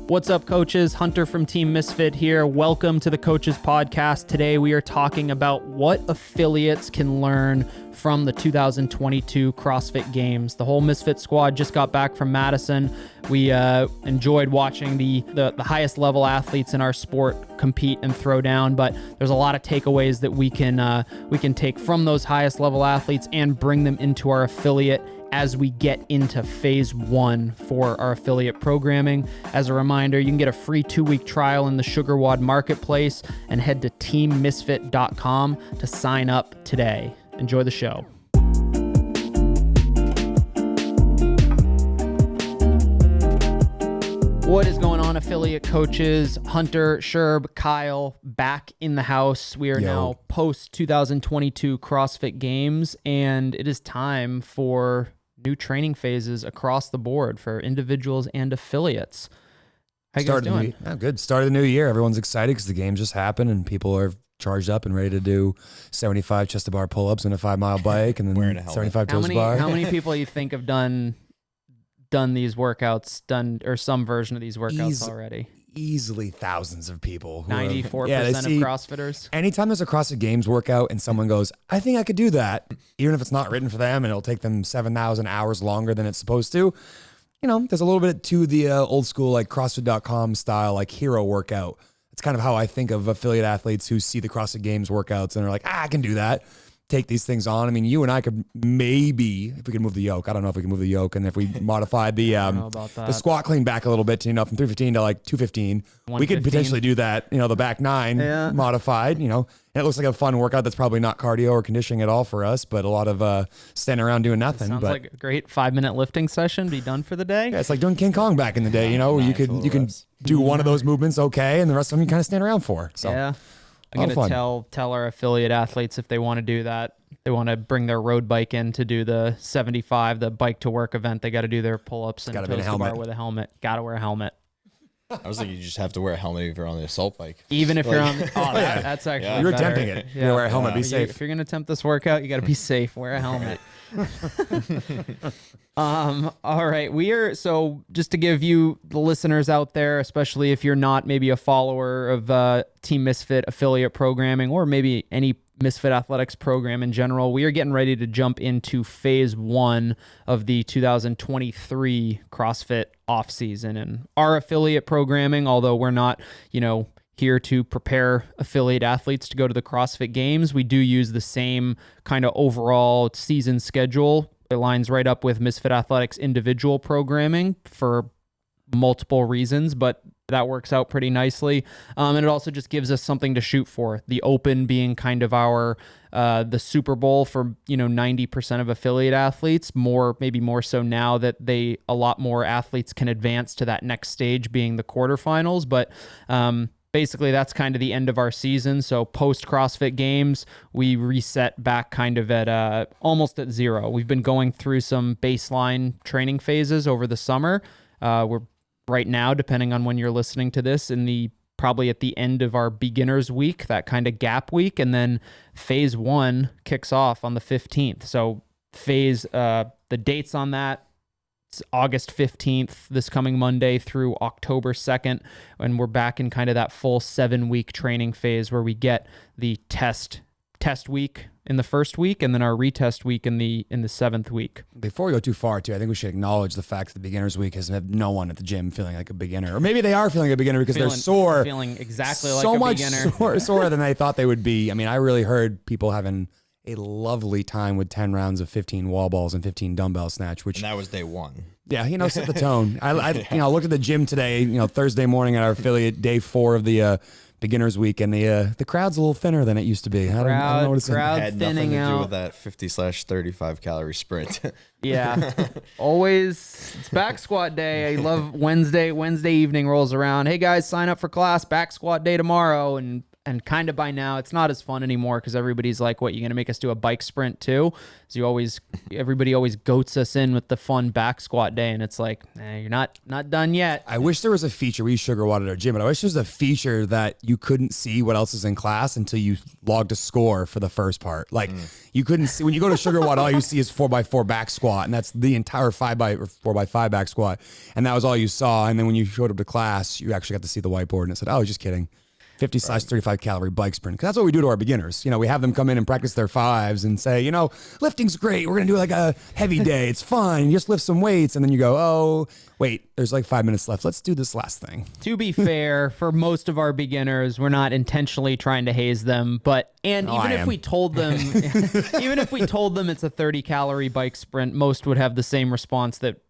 What's up, coaches? Hunter from Team Misfit here. Welcome to the Coaches Podcast. Today we are talking about what affiliates can learn from the 2022 CrossFit Games. The whole Misfit squad just got back from Madison. We enjoyed watching the highest level athletes in our sport compete and throw down, but there's a lot of takeaways that we can take from those highest level athletes and bring them into our affiliate as we get into phase 1 for our affiliate programming. As a reminder, you can get a free 2-week trial in the SugarWOD marketplace and head to teammisfit.com to sign up today. Enjoy the show. What is going on, affiliate coaches? Hunter, Sherb, Kyle, back in the house. We are now post 2022 CrossFit Games, and it is time for new training phases across the board for individuals and affiliates. How you guys doing? Good. Start of the new year. Everyone's excited because the games just happened and people are charged up and ready to do 75 chest to bar pull-ups and a 5-mile bike and then 75 toes bar. How many people you think have done these workouts, or some version of these workouts already? Easily thousands of people. 94% of CrossFitters. Anytime there's a CrossFit Games workout and someone goes, I think I could do that, even if it's not written for them and it'll take them 7,000 hours longer than it's supposed to, you know, there's a little bit to the old school, like CrossFit.com style, like hero workout. It's kind of how I think of affiliate athletes who see the CrossFit Games workouts and are like, I can do that. Take these things on. I mean, you and I could maybe, if we could move the yoke, I don't know if we can move the yoke, and if we modified the squat clean back a little bit, from 315 to like 215, we could potentially do that, the back 9 modified, and it looks like a fun workout that's probably not cardio or conditioning at all for us, but a lot of standing around doing nothing. Sounds like a great 5-minute lifting session, be done for the day. Yeah, it's like doing King Kong back in the day, where you can do one of those movements okay, and the rest of them you kind of stand around for. So. Yeah. I'm going to tell our affiliate athletes if they want to do that, they want to bring their road bike in to do the 75, the bike to work event. They got to do their pull-ups and toes to bar with a helmet. Got to wear a helmet. I was thinking you just have to wear a helmet if you're on the assault bike. Even if you're on, that's actually You're attempting it. You wear a helmet, be safe. If you're going to attempt this workout, you got to be safe. Wear a helmet. All right. So just to give you, the listeners out there, especially if you're not maybe a follower of Team Misfit affiliate programming or maybe any Misfit Athletics program in general, we are getting ready to jump into phase 1 of the 2023 CrossFit off season. And our affiliate programming, although we're not, here to prepare affiliate athletes to go to the CrossFit Games, we do use the same kind of overall season schedule. It lines right up with Misfit Athletics individual programming for multiple reasons, but that works out pretty nicely. And it also just gives us something to shoot for. The Open being kind of our the Super Bowl for 90% of affiliate athletes, maybe more so now that a lot more athletes can advance to that next stage, being the quarterfinals. But basically, that's kind of the end of our season. So post-CrossFit Games, we reset back kind of at almost at zero. We've been going through some baseline training phases over the summer. We're right now, depending on when you're listening to this, probably at the end of our beginners week, that kind of gap week, and then phase 1 kicks off on the 15th. So the dates on that, it's August 15th, this coming Monday, through October 2nd, and we're back in kind of that full 7-week training phase where we get the test week in the first week and then our retest week in the 7th week. Before we go too far, I think we should acknowledge the fact that the beginners week has had no one at the gym feeling like a beginner, or maybe they are feeling like a beginner because they're sore, feeling exactly like a beginner, so much sore than they thought they would be. I mean, I really heard people having a lovely time with 10 rounds of 15 wall balls and 15 dumbbell snatch, and that was day 1. Yeah, set the tone. I looked at the gym today, Thursday morning at our affiliate, day 4 of the beginners week, and the crowd's a little thinner than it used to be. I don't know what it's crowd had thinning nothing to do out with that 50/35 calorie sprint. Yeah, always. It's back squat day. I love Wednesday evening rolls around. Hey guys, sign up for class. Back squat day tomorrow, and And kind of by now, it's not as fun anymore because everybody's like, what, you going to make us do a bike sprint too? So everybody always goats us in with the fun back squat day. And it's like, you're not done yet. I wish there was a feature. We use SugarWOD at our gym, but I wish there was a feature that you couldn't see what else is in class until you logged a score for the first part. Like you couldn't see, when you go to SugarWOD, all you see is 4x4 back squat. And that's the entire 4x5 back squat. And that was all you saw. And then when you showed up to class, you actually got to see the whiteboard and it said, oh, just kidding. 50/35 calorie bike sprint. Because that's what we do to our beginners. We have them come in and practice their fives and say, lifting's great. We're going to do like a heavy day. It's fun. You just lift some weights. And then you go, oh, wait, there's like 5 minutes left. Let's do this last thing. To be fair, for most of our beginners, we're not intentionally trying to haze them. Even if we told them it's a 30 calorie bike sprint, most would have the same response that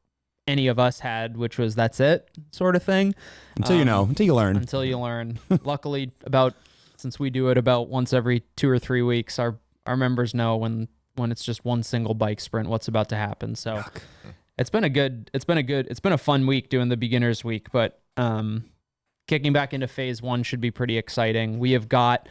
any of us had, which was that's it sort of thing. Until you learn. Until you learn. Luckily, since we do it about once every 2 or 3 weeks, our members know when it's just one single bike sprint, what's about to happen. So it's been a fun week doing the beginners week, but kicking back into phase 1 should be pretty exciting. We have got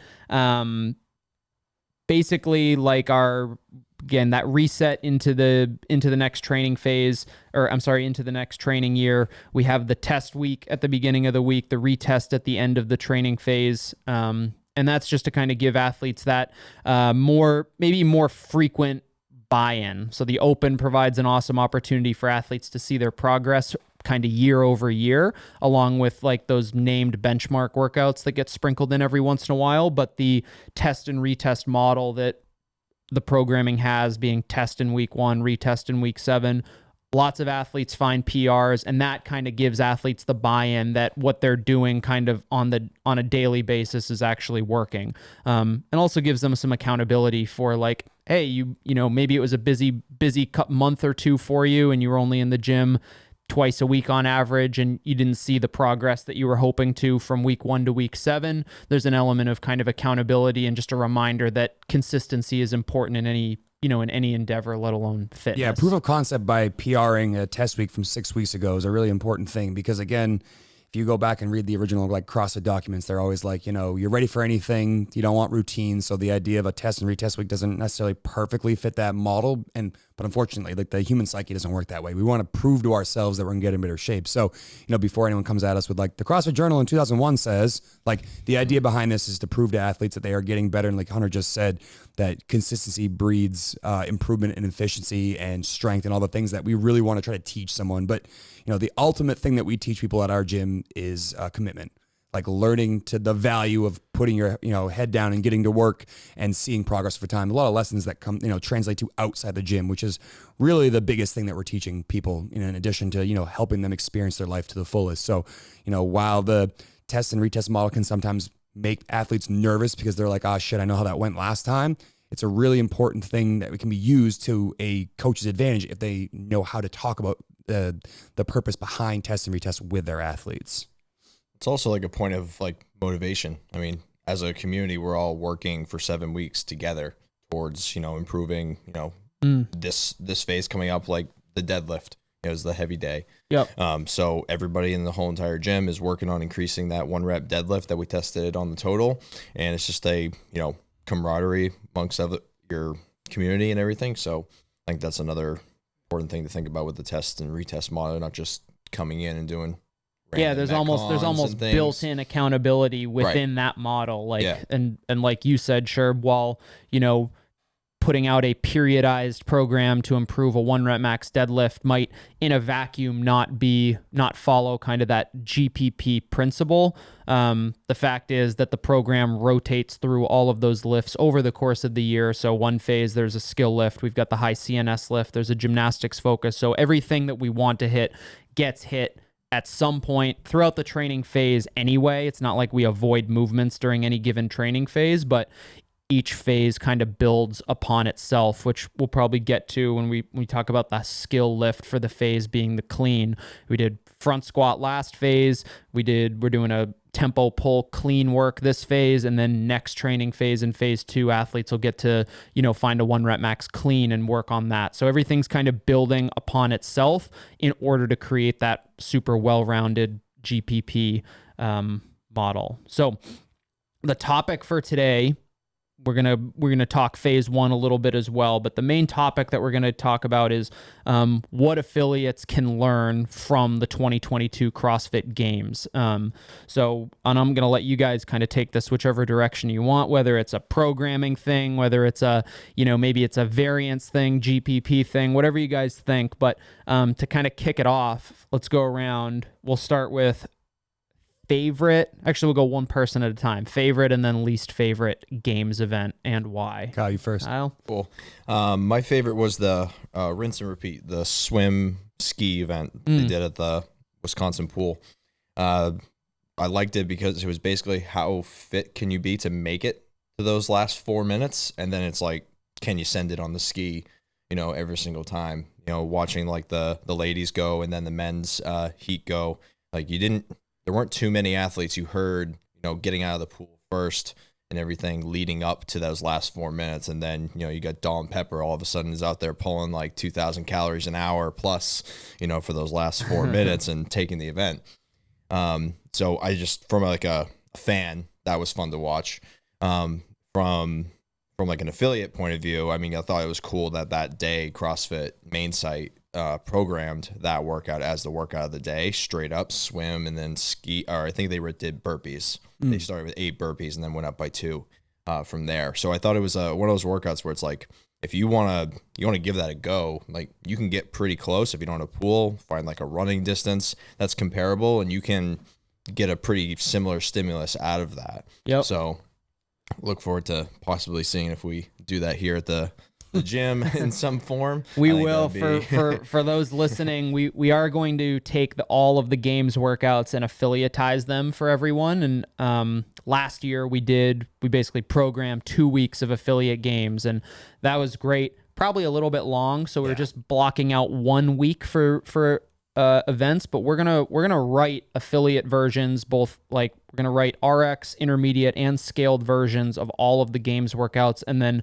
basically like that reset into the next training phase, into the next training year. We have the test week at the beginning of the week, the retest at the end of the training phase. And that's just to kind of give athletes that more frequent buy-in. So the Open provides an awesome opportunity for athletes to see their progress kind of year over year, along with like those named benchmark workouts that get sprinkled in every once in a while. But the test and retest model that the programming has, being test in week 1, retest in week 7, lots of athletes find PRs, and that kind of gives athletes the buy-in that what they're doing kind of on a daily basis is actually working. And also gives them some accountability for like, hey, you know, maybe it was a busy month or two for you and you were only in the gym twice a week on average, and you didn't see the progress that you were hoping to from week 1 to week 7. There's an element of kind of accountability and just a reminder that consistency is important in any endeavor, let alone fitness. Yeah, proof of concept by PRing a test week from 6 weeks ago is a really important thing, because again, if you go back and read the original like CrossFit documents, they're always like, you're ready for anything. You don't want routine. So the idea of a test and retest week doesn't necessarily perfectly fit that model. But unfortunately, like the human psyche doesn't work that way. We want to prove to ourselves that we're going to get in better shape. So, before anyone comes at us with like the CrossFit Journal in 2001 says, like the idea behind this is to prove to athletes that they are getting better. And like Hunter just said, that consistency breeds improvement in efficiency and strength and all the things that we really want to try to teach someone. But, the ultimate thing that we teach people at our gym is commitment. Like learning to the value of putting your head down and getting to work and seeing progress over time. A lot of lessons that come translate to outside the gym, which is really the biggest thing that we're teaching people, in addition to helping them experience their life to the fullest. So while the test and retest model can sometimes make athletes nervous because they're like, oh shit, I know how that went last time, it's a really important thing that can be used to a coach's advantage if they know how to talk about the purpose behind test and retest with their athletes. It's also like a point of like motivation. I mean, as a community, we're all working for 7 weeks together towards, improving, this phase coming up, like the deadlift is the heavy day. Yep. So everybody in the whole entire gym is working on increasing that 1 rep deadlift that we tested on the total. And it's just a, camaraderie amongst your community and everything. So I think that's another important thing to think about with the test and retest model, not just coming in and doing. Yeah, there's almost built-in accountability within that model. Like, and like you said, Sherb, while, putting out a periodized program to improve a 1 rep max deadlift might in a vacuum not follow kind of that GPP principle. The fact is that the program rotates through all of those lifts over the course of the year. So one phase, there's a skill lift. We've got the high CNS lift. There's a gymnastics focus. So everything that we want to hit gets hit at some point throughout the training phase anyway. It's not like we avoid movements during any given training phase, but each phase kind of builds upon itself, which we'll probably get to when we talk about the skill lift for the phase being the clean. We did front squat last phase. We're doing a tempo pull clean work this phase, and then next training phase in phase 2, athletes will get to, find a 1 rep max clean and work on that. So everything's kind of building upon itself in order to create that super well-rounded GPP model. So the topic for today, we're gonna talk phase one a little bit as well, but the main topic that we're gonna talk about is what affiliates can learn from the 2022 CrossFit Games. And I'm gonna let you guys kind of take this whichever direction you want, whether it's a programming thing, whether it's a maybe it's a variance thing, GPP thing, whatever you guys think. But to kind of kick it off, let's go around. We'll start with favorite. Actually, we'll go one person at a time. Favorite and then least favorite games event and why. Kyle, you first. Kyle? Cool. My favorite was the rinse and repeat, the swim ski event they did at the Wisconsin pool. I liked it because it was basically how fit can you be to make it to those last 4 minutes, and then it's like, can you send it on the ski, every single time. Watching like the ladies go and then the men's heat go. Like there weren't too many athletes you heard, getting out of the pool first and everything leading up to those last 4 minutes. And then, you got Dawn Pepper all of a sudden is out there pulling like 2,000 calories an hour plus, for those last 4 minutes and taking the event. So I just, from like a fan, that was fun to watch. From like an affiliate point of view, I mean, I thought it was cool that day CrossFit main site programmed that workout as the workout of the day, straight up swim and then ski, or I think they did burpees. They started with 8 burpees and then went up by 2 from there. So I thought it was one of those workouts where it's like, if you want to give that a go, like you can get pretty close. If you don't have a pool, find like a running distance that's comparable and you can get a pretty similar stimulus out of that. Yep. So look forward to possibly seeing if we do that here at the gym in some form. We will. For those listening, we are going to take all of the games workouts and affiliatize them for everyone. And last year we basically programmed 2 weeks of affiliate games, and that was great. Probably a little bit long, so we were just blocking out 1 week for events, but we're gonna write affiliate versions, both like we're gonna write RX, intermediate, and scaled versions of all of the games workouts, and then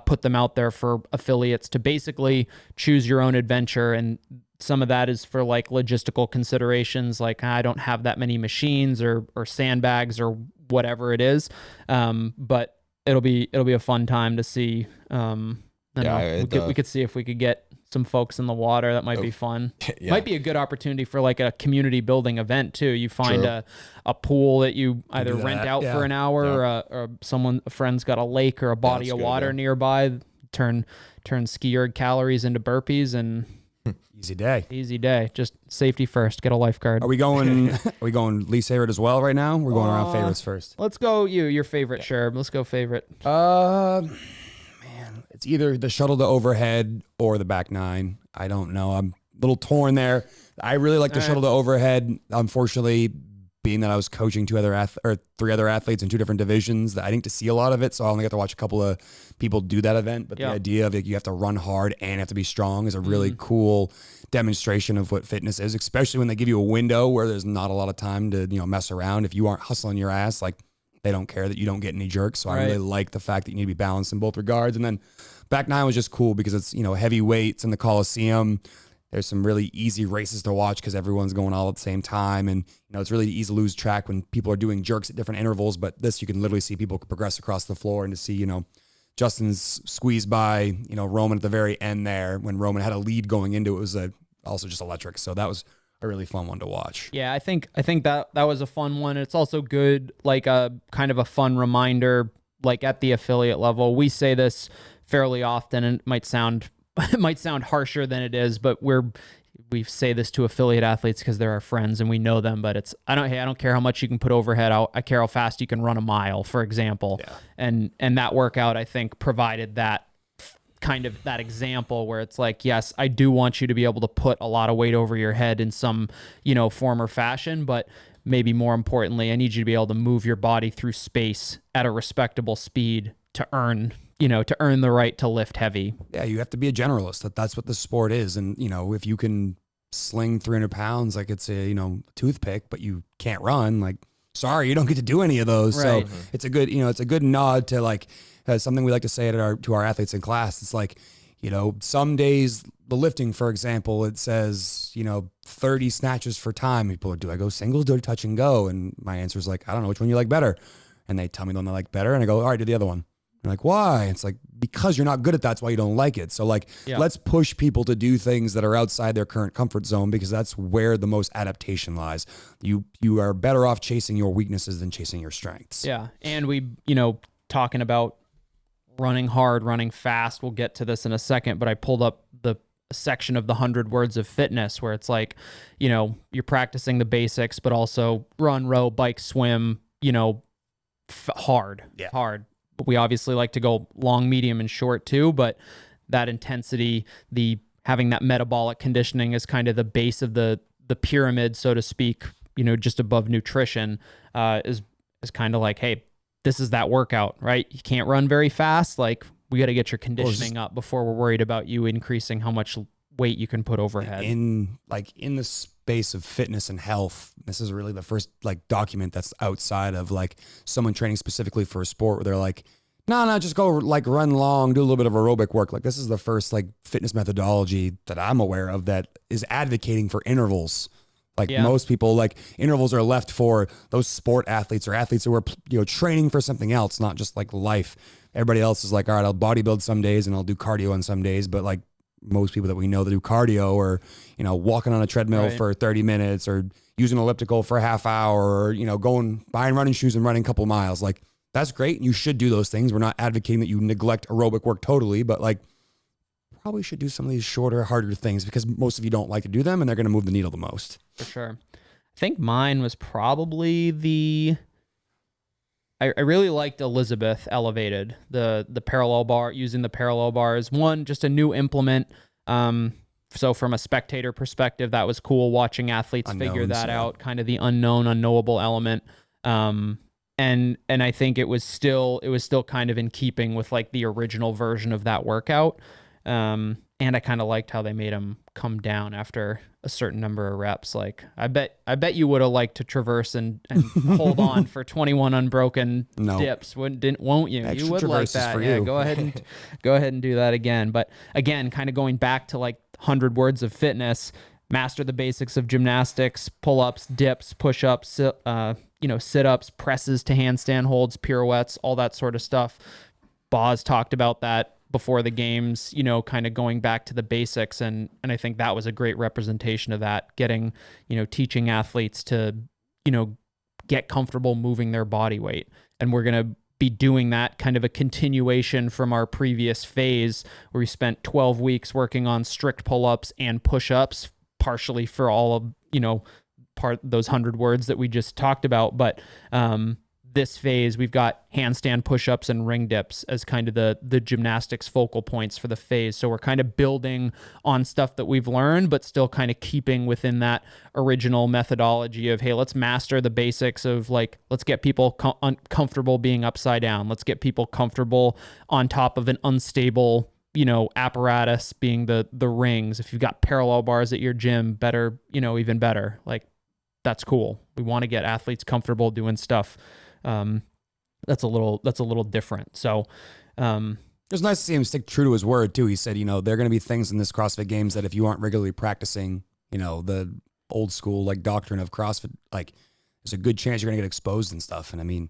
put them out there for affiliates to basically choose your own adventure. And some of that is for like logistical considerations, like I don't have that many machines or sandbags or whatever it is, but it'll be a fun time to see. We could see if we could get some folks in the water. That might be fun. Yeah. Might be a good opportunity for like a community building event too. You find a pool that you either rent out for an hour, or a friend's got a lake or a body of water nearby. Turn ski erg calories into burpees and easy day. Just safety first. Get a lifeguard. Are we going least favorite as well right now? We're going around favorites first. Let's go your favorite, sure. Let's go favorite. It's either the shuttle to overhead or the back 9. I don't know. I'm a little torn there. I really like the shuttle to overhead. Unfortunately, being that I was coaching 3 other athletes in 2 different divisions, I didn't get to see a lot of it, so I only got to watch a couple of people do that event. But the idea of it, you have to run hard and have to be strong is a really cool demonstration of what fitness is, especially when they give you a window where there's not a lot of time to mess around. If you aren't hustling your ass, like they don't care that you don't get any jerks. So I really like the fact that you need to be balanced in both regards. And then back 9 was just cool because it's, heavy weights in the Coliseum. There's some really easy races to watch because everyone's going all at the same time. And, it's really easy to lose track when people are doing jerks at different intervals. But this, you can literally see people progress across the floor, and to see, Justin's squeezed by, Roman at the very end there when Roman had a lead going into it was also just electric. So that was a really fun one to watch. Yeah, I think that was a fun one. It's also good, like a kind of a fun reminder, like at the affiliate level. We say this fairly often, and it might sound harsher than it is, but we say this to affiliate athletes because they're our friends and we know them. But I don't care how much you can put overhead. I care how fast you can run a mile, for example. Yeah. And that workout, I think, provided that kind of that example where it's like, yes, I do want you to be able to put a lot of weight over your head in some, form or fashion, but maybe more importantly, I need you to be able to move your body through space at a respectable speed to earn the right to lift heavy. Yeah, you have to be a generalist. That's what the sport is. And, if you can sling 300 pounds like it's a, toothpick, but you can't run, like, sorry, you don't get to do any of those. Right. So it's a good nod to like something we like to say to our athletes in class. It's like, some days the lifting, for example, it says, 30 snatches for time. People are, do I go singles? Do I touch and go? And my answer is like, I don't know which one you like better. and they tell me the one they like better. And I go, all right, do the other one. They're like, why? It's like, because you're not good at that. That's why you don't like it. So like, let's push people to do things that are outside their current comfort zone, because that's where the most adaptation lies. You are better off chasing your weaknesses than chasing your strengths. Yeah. And we, talking about running hard, running fast, we'll get to this in a second, but I pulled up the section of the 100 words of fitness where it's like, you're practicing the basics, but also run, row, bike, swim, hard. But we obviously like to go long, medium, and short too, but that intensity, having that metabolic conditioning is kind of the base of the pyramid, so to speak, just above nutrition, is kind of like, hey, this is that workout, right? You can't run very fast. Like, we got to get your conditioning up before we're worried about you increasing how much weight you can put overhead. In the space of fitness and health, this is really the first document that's outside of someone training specifically for a sport where they're like, no, just go run long, do a little bit of aerobic work. This is the first fitness methodology that I'm aware of that is advocating for intervals. Most people, intervals are left for those sport athletes or athletes who are training for something else, not just life. Everybody else is like, all right, I'll bodybuild some days and I'll do cardio on some days, but most people that we know that do cardio or, walking on a treadmill for 30 minutes or using an elliptical for a half hour or, buying running shoes and running a couple miles. That's great. And you should do those things. We're not advocating that you neglect aerobic work totally, but probably should do some of these shorter, harder things because most of you don't like to do them and they're going to move the needle the most. For sure. I think mine was probably I really liked Elizabeth Elevated, the parallel bar, using the parallel bars. One, just a new implement. So from a spectator perspective, that was cool watching athletes figure that out, kind of the unknowable element. And I think it was still kind of in keeping with the original version of that workout. And I kind of liked how they made him come down after a certain number of reps. I bet you would have liked to traverse and hold on for 21 unbroken dips. Won't you? Extra you would like that. Yeah, go ahead and do that again. But again, kind of going back to 100 words of fitness, master the basics of gymnastics, pull-ups, dips, push-ups, sit-ups, presses to handstand holds, pirouettes, all that sort of stuff. Boz talked about that before the games, kind of going back to the basics. And I think that was a great representation of that, getting, teaching athletes to, get comfortable moving their body weight. And we're going to be doing that, kind of a continuation from our previous phase where we spent 12 weeks working on strict pull-ups and push-ups, partially for all of, those 100 words that we just talked about. But, this phase, we've got handstand push-ups and ring dips as kind of the gymnastics focal points for the phase. So we're kind of building on stuff that we've learned, but still kind of keeping within that original methodology of, hey, let's master the basics of let's get people comfortable being upside down. Let's get people comfortable on top of an unstable, apparatus being the rings. If you've got parallel bars at your gym, better, even better. That's cool. We want to get athletes comfortable doing stuff that's a little different. So it was nice to see him stick true to his word too. He said, there are going to be things in this CrossFit Games that if you aren't regularly practicing, the old school doctrine of CrossFit, there's a good chance you're going to get exposed and stuff. And I mean,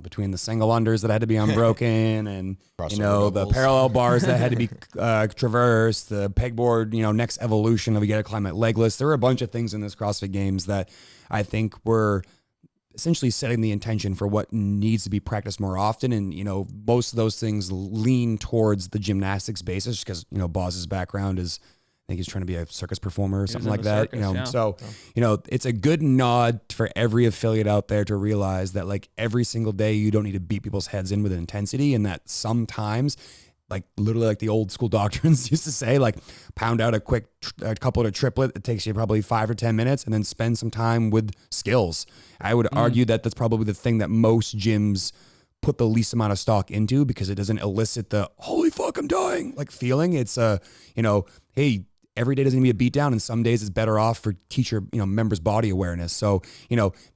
between the single unders that had to be unbroken and the parallel bars that had to be traversed, the pegboard, next evolution of you got to climb it legless. There were a bunch of things in this CrossFit Games that I think were essentially setting the intention for what needs to be practiced more often. And, most of those things lean towards the gymnastics basis because, Boz's background is, I think he's trying to be a circus performer or something like that. Circus, So, it's a good nod for every affiliate out there to realize that every single day you don't need to beat people's heads in with intensity, and that sometimes literally the old school doctrines used to say, pound out a quick couplet or triplet. It takes you probably 5 or 10 minutes and then spend some time with skills. I would argue that that's probably the thing that most gyms put the least amount of stock into because it doesn't elicit the holy fuck, I'm dying feeling. It's hey, every day doesn't need to be a beat down, and some days it's better off for teach your members' body awareness. So,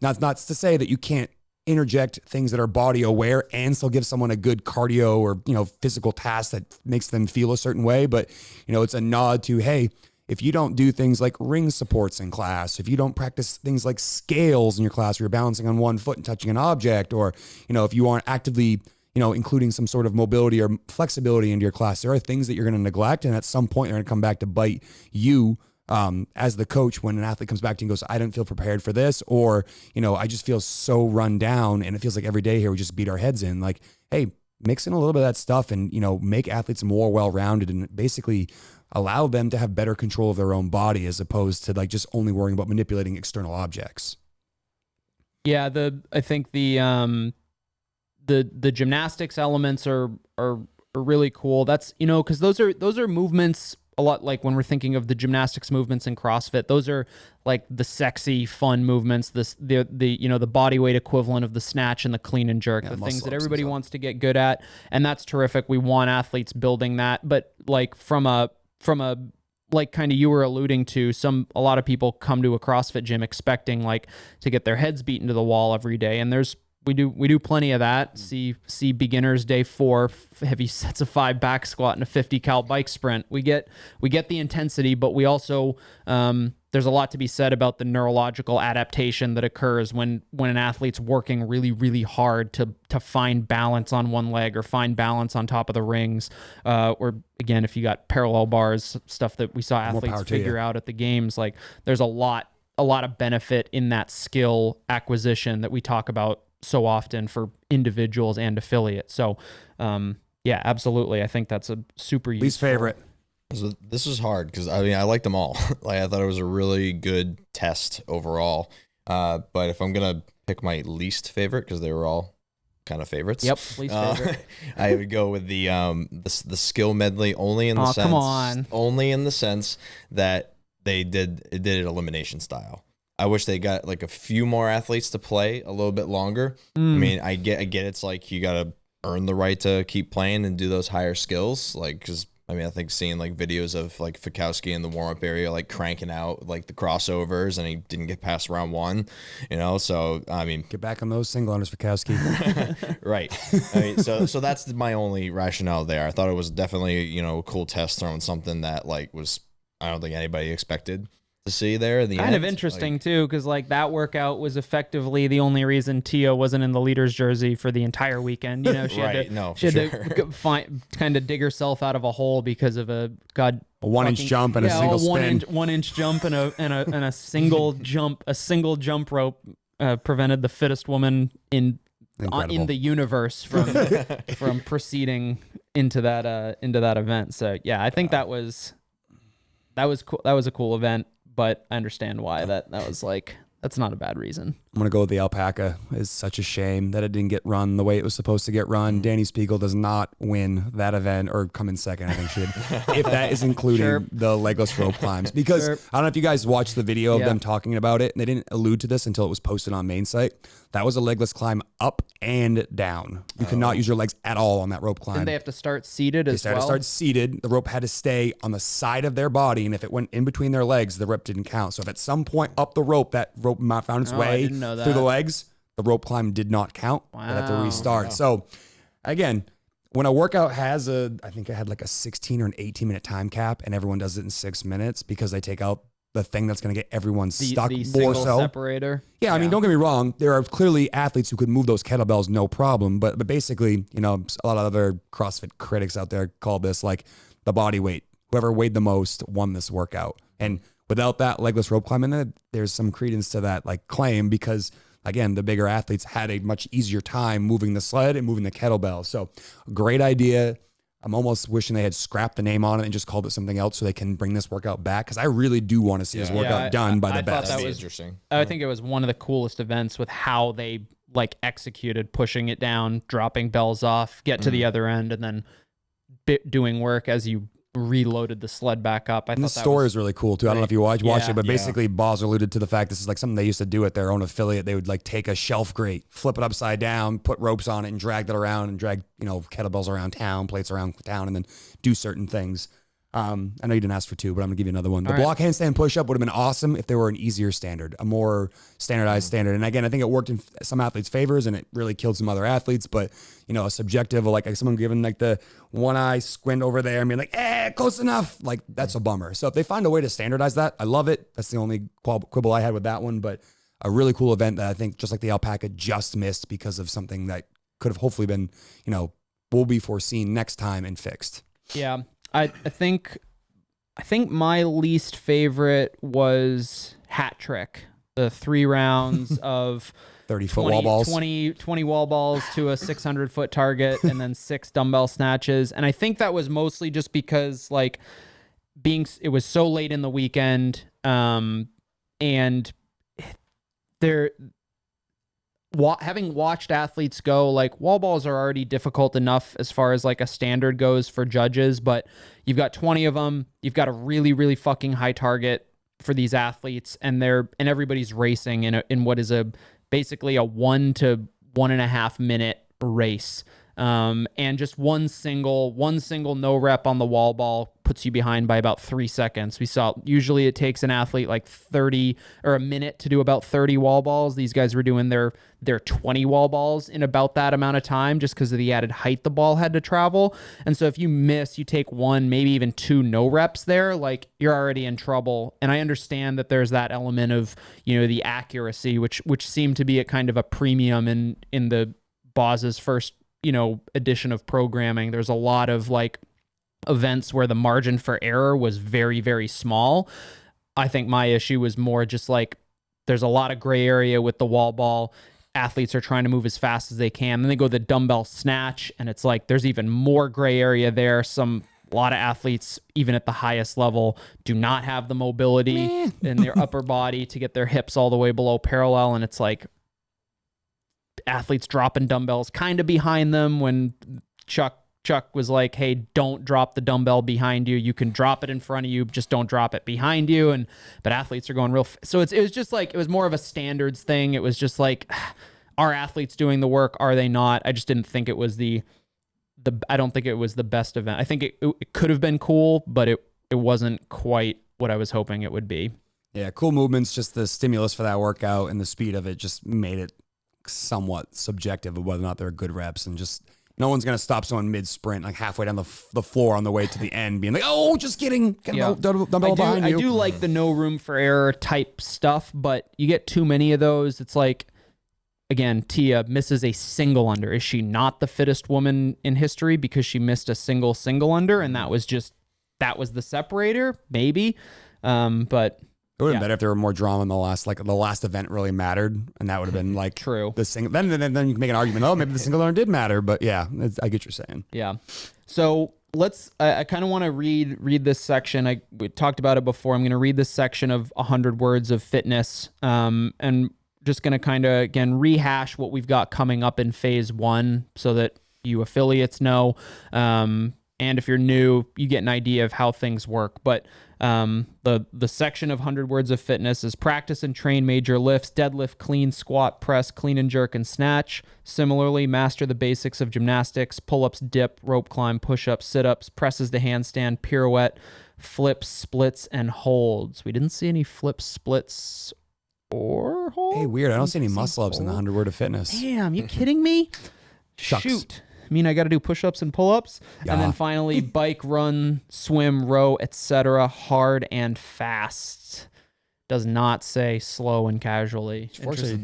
not to say that you can't interject things that are body aware and still give someone a good cardio or, physical task that makes them feel a certain way. But, it's a nod to, hey, if you don't do things like ring supports in class, if you don't practice things like scales in your class where you're balancing on one foot and touching an object, or, if you aren't actively, including some sort of mobility or flexibility into your class, there are things that you're going to neglect. And at some point, they're going to come back to bite you as the coach when an athlete comes back to you and goes, I didn't feel prepared for this, or, I just feel so run down and it feels like every day here we just beat our heads in. Like, hey, mix in a little bit of that stuff and, make athletes more well-rounded and basically allow them to have better control of their own body as opposed to like just only worrying about manipulating external objects. Yeah, I think the gymnastics elements are really cool. That's, because those are movements a lot like when we're thinking of the gymnastics movements in CrossFit. Those are like the sexy, fun movements. The body weight equivalent of the snatch and the clean and jerk, the things that everybody wants to get good at, and that's terrific. We want athletes building that, but like from a like kind of you were alluding to, a lot of people come to a CrossFit gym expecting like to get their heads beaten to the wall every day, and we do plenty of that. See beginners day 4, heavy sets of 5 back squat and a 50 cal bike sprint. We get the intensity, but we also there's a lot to be said about the neurological adaptation that occurs when an athlete's working really, really hard to find balance on one leg or find balance on top of the rings. Or again, if you got parallel bars, stuff that we saw athletes figure out at the games, like there's a lot of benefit in that skill acquisition that we talk about so often for individuals and affiliates. So, yeah, absolutely. I think that's a super useful. Least favorite. So this was hard because I liked them all. Like I thought it was a really good test overall. But if I'm gonna pick my least favorite, because they were all kind of favorites. Yep, least favorite. I would go with the skill medley only in the sense that they did it elimination style. I wish they got like a few more athletes to play a little bit longer. I mean, I get it's like you got to earn the right to keep playing and do those higher skills. Like, because I mean, I think seeing like videos of like Fikowski in the warm up area, like cranking out like the crossovers, and he didn't get past round 1, So I mean, get back on those single unders, Fikowski. Right. I mean, so that's my only rationale there. I thought it was definitely a cool test throwing something that like was I don't think anybody expected to see there at the kind end. Of interesting too, because like that workout was effectively the only reason Tia wasn't in the leader's jersey for the entire weekend. She had to kind of dig herself out of a hole because of a 1-inch jump and a single spin. 1-inch jump and a single jump rope prevented the fittest woman in the universe from proceeding into that event. So yeah, I think that was cool. That was a cool event. But I understand why that was like, that's not a bad reason. I'm going to go with the alpaca. It's such a shame that it didn't get run the way it was supposed to get run. Danny Spiegel does not win that event or come in second, I think should, if that is including the legless rope climbs. Because I don't know if you guys watched the video of them talking about it, and they didn't allude to this until it was posted on main site. That was a legless climb up and down. You could not use your legs at all on that rope climb. Didn't they have to start seated as well? They had to start seated. The rope had to stay on the side of their body, and if it went in between their legs, the rope didn't count. So if at some point up the rope, that rope found its way through the legs, the rope climb did not count. Wow. They had to restart. Wow. So again, when a workout has I think it had like a 16 or an 18-minute time cap, and everyone does it in 6 minutes because they take out the thing that's going to get everyone stuck the more so. Separator. Yeah, I mean, don't get me wrong. There are clearly athletes who could move those kettlebells no problem, but basically, a lot of other CrossFit critics out there call this like the body weight. Whoever weighed the most won this workout. And without that legless rope climb in there, there's some credence to that like claim because again, the bigger athletes had a much easier time moving the sled and moving the kettlebell. So great idea. I'm almost wishing they had scrapped the name on it and just called it something else so they can bring this workout back, because I really do want to see this workout done by the best. That was interesting. I think it was one of the coolest events with how they like executed pushing it down, dropping bells off, get to the other end, and then doing work as you reloaded the sled back up. The story is really cool too. I don't know if you watched it, but basically Boz alluded to the fact this is like something they used to do at their own affiliate. They would like take a shelf grate, flip it upside down, put ropes on it, and drag that around and drag kettlebells around town, plates around town, and then do certain things. I know you didn't ask for 2, but I'm gonna give you another one. The block handstand push-up would have been awesome if there were an easier standard, a more standardized standard. And again, I think it worked in some athletes' favors and it really killed some other athletes. But a subjective, like someone giving like the one eye squint over there and being like, close enough. Like that's a bummer. So if they find a way to standardize that, I love it. That's the only quibble I had with that one. But a really cool event that I think, just like the alpaca, just missed because of something that could have hopefully been, will be foreseen next time and fixed. Yeah. I think my least favorite was hat trick. The 3 rounds of 30-foot wall balls. 20 wall balls to a 600-foot target and then 6 dumbbell snatches. And I think that was mostly just because it was so late in the weekend, and having watched athletes go, wall balls are already difficult enough as far as a standard goes for judges, but you've got 20 of them. You've got a really, really fucking high target for these athletes, and everybody's racing in what is basically a 1 to 1.5 minute race. And just one single no rep on the wall ball puts you behind by about 3 seconds. We saw usually it takes an athlete 30 or a minute to do about 30 wall balls. These guys were doing their 20 wall balls in about that amount of time just because of the added height the ball had to travel. And so if you take 1, maybe even 2 no reps there, you're already in trouble. And I understand that there's that element of, the accuracy, which seemed to be at kind of a premium in the Boz's first edition of programming. There's a lot of events where the margin for error was very, very small. I think my issue was more just there's a lot of gray area with the wall ball. Athletes are trying to move as fast as they can. Then they go the dumbbell snatch, and it's there's even more gray area there. A lot of athletes, even at the highest level, do not have the mobility in their upper body to get their hips all the way below parallel, and it's athletes dropping dumbbells kind of behind them when Chuck was like, hey, don't drop the dumbbell behind you. You can drop it in front of you, just don't drop it behind you. But athletes are going so it was just it was more of a standards thing. It was just are athletes doing the work? Are they not? I just didn't think it was I don't think it was the best event. I think it could have been cool, but it wasn't quite what I was hoping it would be. Yeah, cool movements, just the stimulus for that workout and the speed of it just made it somewhat subjective of whether or not they're good reps, and just no one's gonna stop someone mid sprint halfway down the floor on the way to the end being just kidding, dumbbell behind you. I do like the no room for error type stuff, but you get too many of those, it's again, Tia misses a single under. Is she not the fittest woman in history because she missed a single under, and that was the separator? Maybe, but it would have been better if there were more drama in the last event really mattered, and that would have been true. The single. Then you can make an argument. Oh, maybe the single under did matter, but yeah, I get what you're saying. Yeah. So I kind of want to read this section. We talked about it before. I'm going to read this section of 100 words of fitness, and just going to kind of again rehash what we've got coming up in phase 1, so that you affiliates know. And if you're new, you get an idea of how things work. But the section of 100 words of fitness is practice and train major lifts: deadlift, clean, squat, press, clean and jerk, and snatch. Similarly, master the basics of gymnastics: pull-ups, dip, rope climb, push-ups, sit-ups, presses to handstand, pirouette, flips, splits, and holds. We didn't see any flips, splits, or holds. Hey, weird. I don't see any muscle-ups in the 100 word of fitness. Damn, you kidding me? Shucks. Shoot. I mean, I got to do push-ups and pull-ups, and then finally bike, run, swim, row, etc. Hard and fast. Does not say slow and casually.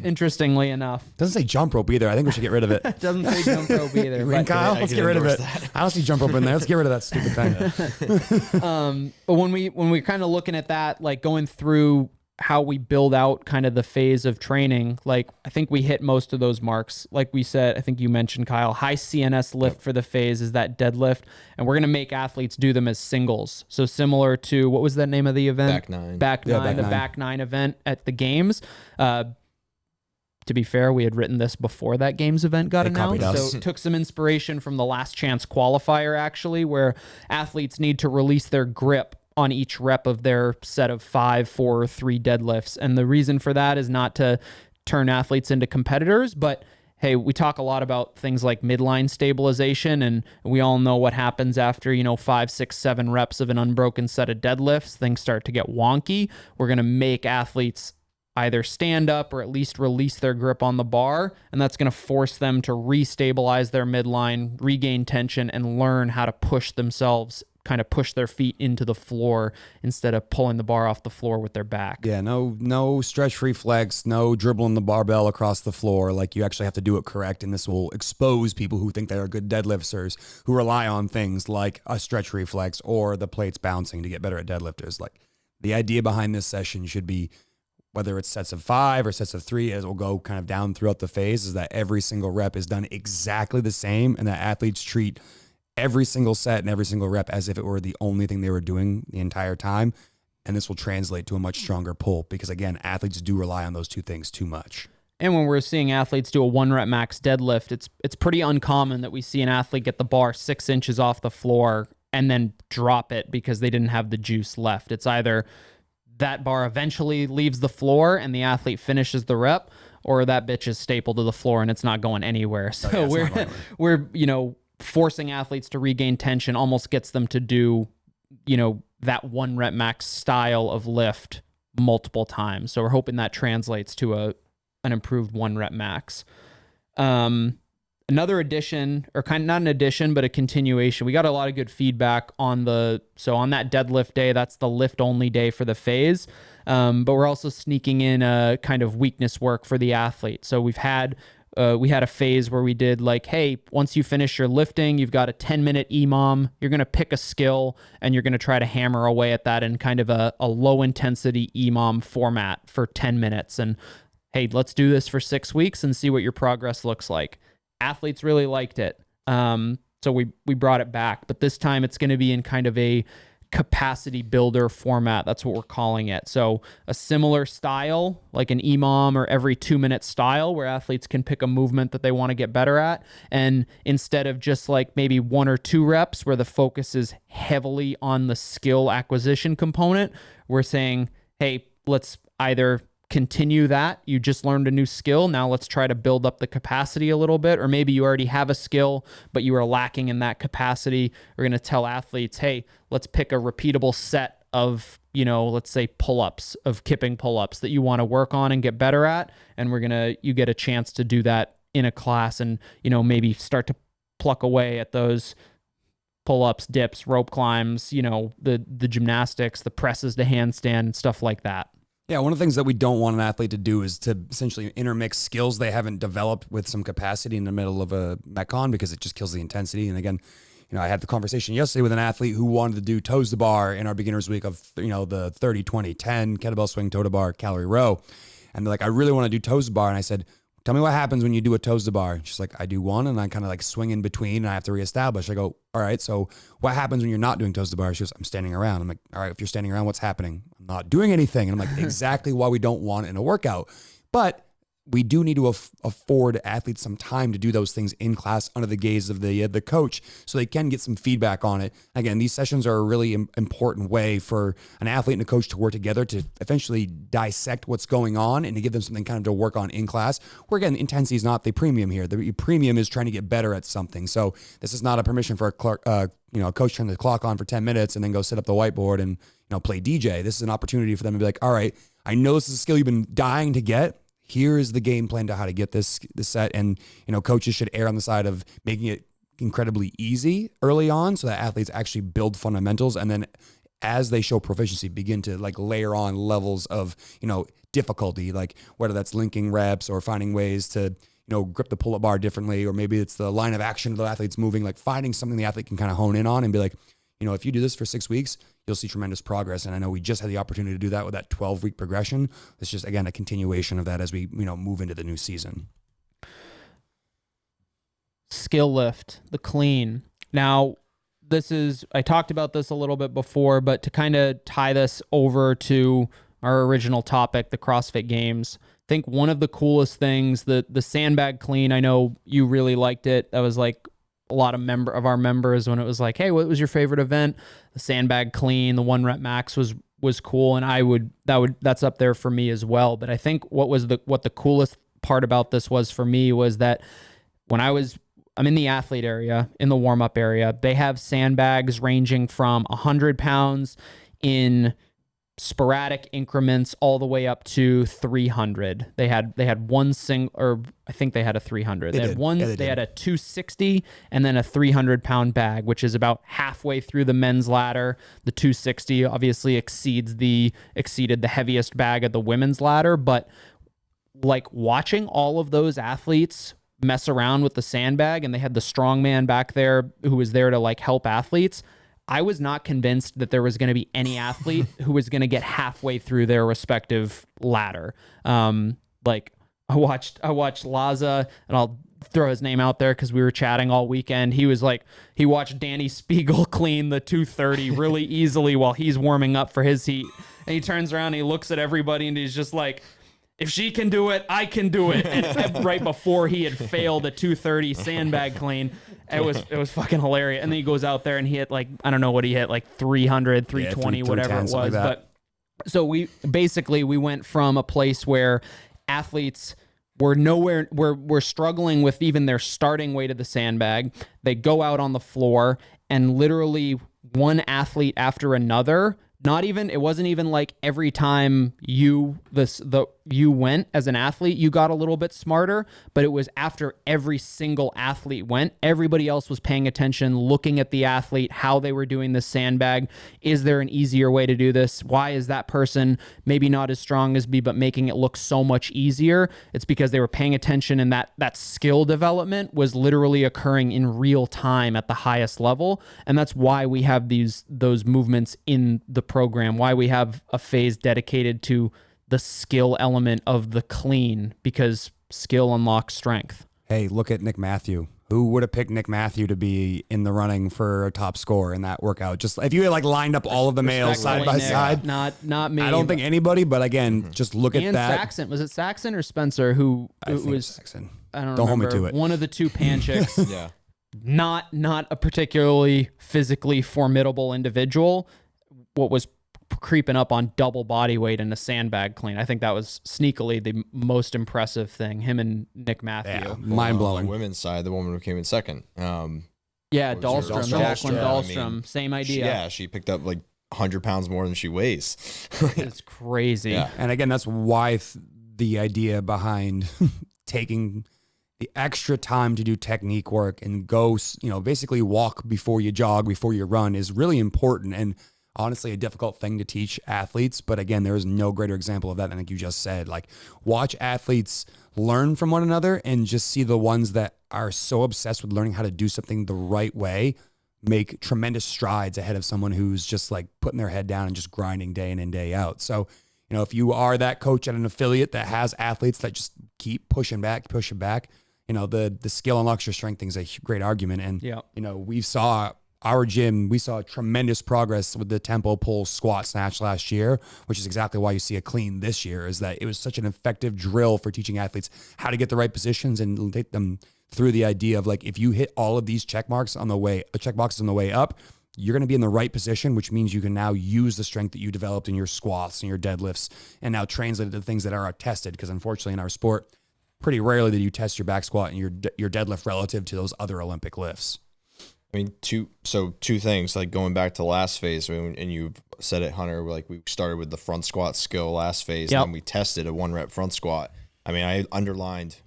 Interestingly enough, doesn't say jump rope either. I think we should get rid of it. Doesn't say jump rope either. Kyle, let's get rid of it. I don't see jump rope in there. Let's get rid of that stupid thing. But when we're kind of looking at that, going through how we build out kind of the phase of training, I think we hit most of those marks. Like we said, I think you mentioned, Kyle, high CNS lift for the phase is that deadlift, and we're going to make athletes do them as singles. So similar to, what was the name of the event? Back nine, the back nine event at the games. To be fair, we had written this before that games event got announced. So took some inspiration from the last chance qualifier, actually, where athletes need to release their grip on each rep of their set of 5, 4, 3 deadlifts. And the reason for that is not to turn athletes into competitors, but hey, we talk a lot about things like midline stabilization, and we all know what happens after, 5, 6, 7 reps of an unbroken set of deadlifts. Things start to get wonky. We're going to make athletes either stand up or at least release their grip on the bar, and that's going to force them to restabilize their midline, regain tension, and learn how to push themselves, kind of push their feet into the floor instead of pulling the bar off the floor with their back. Yeah, no stretch reflex, no dribbling the barbell across the floor. Like, you actually have to do it correct, and this will expose people who think they are good deadlifters, who rely on things like a stretch reflex or the plates bouncing to get better at deadlifters. Like, the idea behind this session should be, whether it's sets of 5 or sets of 3, as it will go kind of down throughout the phase, is that every single rep is done exactly the same, and that athletes treat every single set and every single rep as if it were the only thing they were doing the entire time. And this will translate to a much stronger pull because, again, athletes do rely on those two things too much. And when we're seeing athletes do a 1 rep max deadlift, it's pretty uncommon that we see an athlete get the bar 6 inches off the floor and then drop it because they didn't have the juice left. It's either that bar eventually leaves the floor and the athlete finishes the rep, or that bitch is stapled to the floor and it's not going anywhere. So we're forcing athletes to regain tension almost gets them to do, that 1 rep max style of lift multiple times. So we're hoping that translates to an improved 1 rep max. Another addition, or kind of not an addition, but a continuation. We got a lot of good feedback on that deadlift day. That's the lift only day for the phase. But we're also sneaking in a kind of weakness work for the athlete. So we had a phase where we did like, hey, once you finish your lifting, you've got a 10-minute EMOM. You're going to pick a skill and you're going to try to hammer away at that in kind of a low intensity EMOM format for 10 minutes. And hey, let's do this for 6 weeks and see what your progress looks like. Athletes really liked it. So we brought it back, but this time it's going to be in kind of a capacity builder format. That's what we're calling it. So a similar style, like an EMOM or every 2-minute style, where athletes can pick a movement that they want to get better at. And instead of just like maybe 1 or 2 reps where the focus is heavily on the skill acquisition component, we're saying, hey, let's either continue that. You just learned a new skill. Now let's try to build up the capacity a little bit. Or maybe you already have a skill, but you are lacking in that capacity. We're going to tell athletes, hey, let's pick a repeatable set of, let's say pull-ups, of kipping pull-ups that you want to work on and get better at. And you get a chance to do that in a class and, maybe start to pluck away at those pull-ups, dips, rope climbs, the gymnastics, the presses to handstand, stuff like that. Yeah, one of the things that we don't want an athlete to do is to essentially intermix skills they haven't developed with some capacity in the middle of a Metcon, because it just kills the intensity. And again, I had the conversation yesterday with an athlete who wanted to do toes to bar in our beginner's week of, the 30, 20, 10, kettlebell swing, toe to bar, calorie row. And they're like, I really want to do toes to bar. And I said, tell me what happens when you do a toes to bar. She's like, I do one and I kind of like swing in between and I have to reestablish. I go, all right, so what happens when you're not doing toes to bar? She goes, I'm standing around. I'm like, all right, if you're standing around, what's happening? I'm not doing anything. And I'm like, exactly why we don't want it in a workout. But we do need to afford athletes some time to do those things in class under the gaze of the coach, so they can get some feedback on it. Again, these sessions are a really important way for an athlete and a coach to work together to eventually dissect what's going on and to give them something kind of to work on in class. Where again, intensity is not the premium here. The premium is trying to get better at something. So this is not a permission for a coach turn the clock on for 10 minutes and then go sit up the whiteboard and play DJ. This is an opportunity for them to be like, all right, I know this is a skill you've been dying to get. Here is the game plan to how to get this set. And, coaches should err on the side of making it incredibly easy early on so that athletes actually build fundamentals. And then as they show proficiency, begin to like layer on levels of, difficulty, like whether that's linking reps or finding ways to, grip the pull-up bar differently, or maybe it's the line of action of the athlete's moving, like finding something the athlete can kind of hone in on and be like, if you do this for 6 weeks, you'll see tremendous progress. And I know we just had the opportunity to do that with that 12-week progression. It's just, again, a continuation of that as we, move into the new season. Skill lift, the clean. Now, I talked about this a little bit before, but to kind of tie this over to our original topic, the CrossFit Games, I think one of the coolest things, the Sandbag Clean, I know you really liked it. That was like a lot of our members when it was like, hey, what was your favorite event? The Sandbag Clean, the 1 rep max was cool, and that's up there for me as well. But I think what the coolest part about this was for me was that when I'm in the athlete area, in the warm-up area, they have sandbags ranging from 100 pounds in sporadic increments all the way up to 300. They had one or I think they had a 300. They had a 260 and then a 300-pound bag, which is about halfway through the men's ladder. The 260 obviously exceeded the heaviest bag of the women's ladder, but like watching all of those athletes mess around with the sandbag, and they had the strongman back there who was there to like help athletes, I was not convinced that there was going to be any athlete who was going to get halfway through their respective ladder. Like I watched Laza, and I'll throw his name out there because we were chatting all weekend. He was like, he watched Danny Spiegel clean the 230 really easily while he's warming up for his heat. And he turns around and he looks at everybody and he's just like, if she can do it, I can do it. And right before he had failed a 230 sandbag clean, it was fucking hilarious. And then he goes out there and he hit like, I don't know what he hit, like 300, 320, whatever it was. Like but so we went from a place where athletes were struggling with even their starting weight of the sandbag. They go out on the floor and literally one athlete after another. It wasn't even like every time you went as an athlete, you got a little bit smarter, but it was after every single athlete went, everybody else was paying attention, looking at the athlete, how they were doing the sandbag. Is there an easier way to do this? Why is that person maybe not as strong as me, but making it look so much easier? It's because they were paying attention, and that skill development was literally occurring in real time at the highest level. And that's why we have those movements in the program, why we have a phase dedicated to the skill element of the clean, because skill unlocks strength. Hey, look at Nick Matthew. Who would have picked Nick Matthew to be in the running for a top score in that workout? Just if you had like lined up all of the males side by side. Not me. I don't think anybody, but again, just look at that. Saxon. Was it Saxon or Spencer who was Saxon? I don't Don't remember. hold me to it. One of the two pan chicks. Yeah. Not a particularly physically formidable individual. What was creeping up on double body weight in a sandbag clean. I think that was sneakily the most impressive thing. Him and Nick Matthew. Yeah, mind blowing. On the women's side, the woman who came in second. Yeah, Dahlstrom, Jacqueline Dahlstrom. Same idea. She picked up like 100 pounds more than she weighs. It's crazy. Yeah. And again, that's why the idea behind taking the extra time to do technique work and go, basically walk before you jog, before you run is really important. And honestly, a difficult thing to teach athletes. But again, there is no greater example of that than like you just said. Like, watch athletes learn from one another and just see the ones that are so obsessed with learning how to do something the right way make tremendous strides ahead of someone who's just like putting their head down and just grinding day in and day out. So, if you are that coach at an affiliate that has athletes that just keep pushing back, the skill unlocks your strength thing is a great argument. And, we saw our gym, we saw tremendous progress with the tempo pull squat snatch last year, which is exactly why you see a clean this year, is that it was such an effective drill for teaching athletes how to get the right positions and take them through the idea of like, if you hit all of these checkboxes on the way up, you're going to be in the right position, which means you can now use the strength that you developed in your squats and your deadlifts and now translate it to things that are tested. Because unfortunately in our sport, pretty rarely do you test your back squat and your deadlift relative to those other Olympic lifts. I mean, two things, like going back to last phase, and you said it, Hunter, like we started with the front squat skill last phase, and then we tested a 1 rep front squat. I mean, I underlined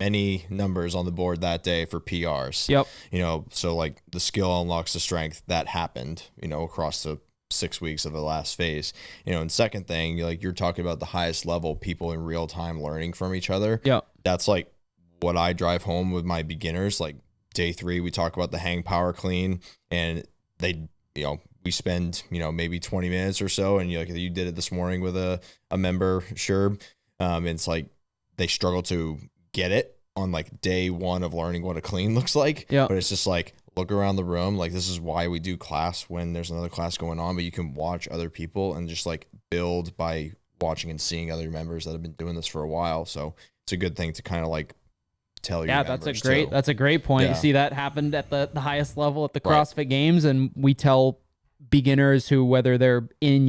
many numbers on the board that day for PRs. Yep. So like the skill unlocks the strength that happened, across the 6 weeks of the last phase. And second thing, like you're talking about the highest level people in real time learning from each other. Yep. That's like what I drive home with my beginners. Like, day 3, we talk about the hang power clean, and they, we spend, maybe 20 minutes or so. And you did it this morning with a member, sure. It's like they struggle to get it on like day 1 of learning what a clean looks like. Yeah. But it's just like, look around the room. Like, this is why we do class when there's another class going on, but you can watch other people and just like build by watching and seeing other members that have been doing this for a while. So it's a good thing to kind of like tell you. That's a great point. Yeah. You see that happened at the highest level at the CrossFit Games, and we tell beginners who, whether they're in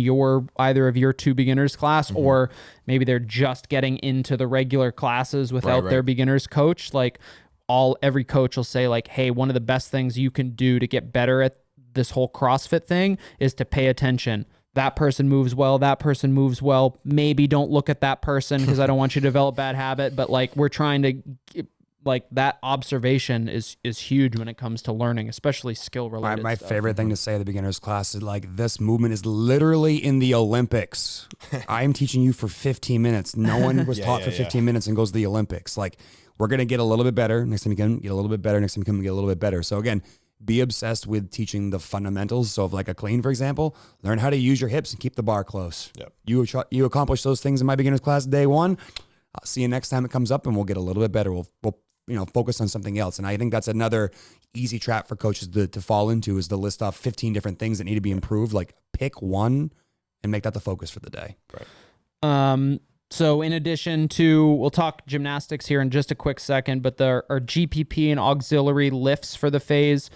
either of your 2 beginners class, or maybe they're just getting into the regular classes without their beginners coach, like every coach will say like, hey, one of the best things you can do to get better at this whole CrossFit thing is to pay attention. That person moves well. That person moves well. Maybe don't look at that person because I don't want you to develop bad habit. But like, we're trying to, like, that observation is huge when it comes to learning, especially skill related. My stuff. favorite thing to say at the beginners class is like, this movement is literally in the Olympics. I'm teaching you for 15 minutes. No one was taught for 15 minutes and goes to the Olympics. Like, we're going to get a little bit better. Next time you come, get a little bit better. Next time you come, get a little bit better. So again, be obsessed with teaching the fundamentals. So if like a clean, for example, learn how to use your hips and keep the bar close. Yep. You accomplish those things in my beginner's class day 1. I'll see you next time it comes up and we'll get a little bit better. We'll focus on something else. And I think that's another easy trap for coaches to fall into, is to list off 15 different things that need to be improved. Like, pick one and make that the focus for the day. Right. So in addition to, we'll talk gymnastics here in just a quick second, but there are GPP and auxiliary lifts for the phase,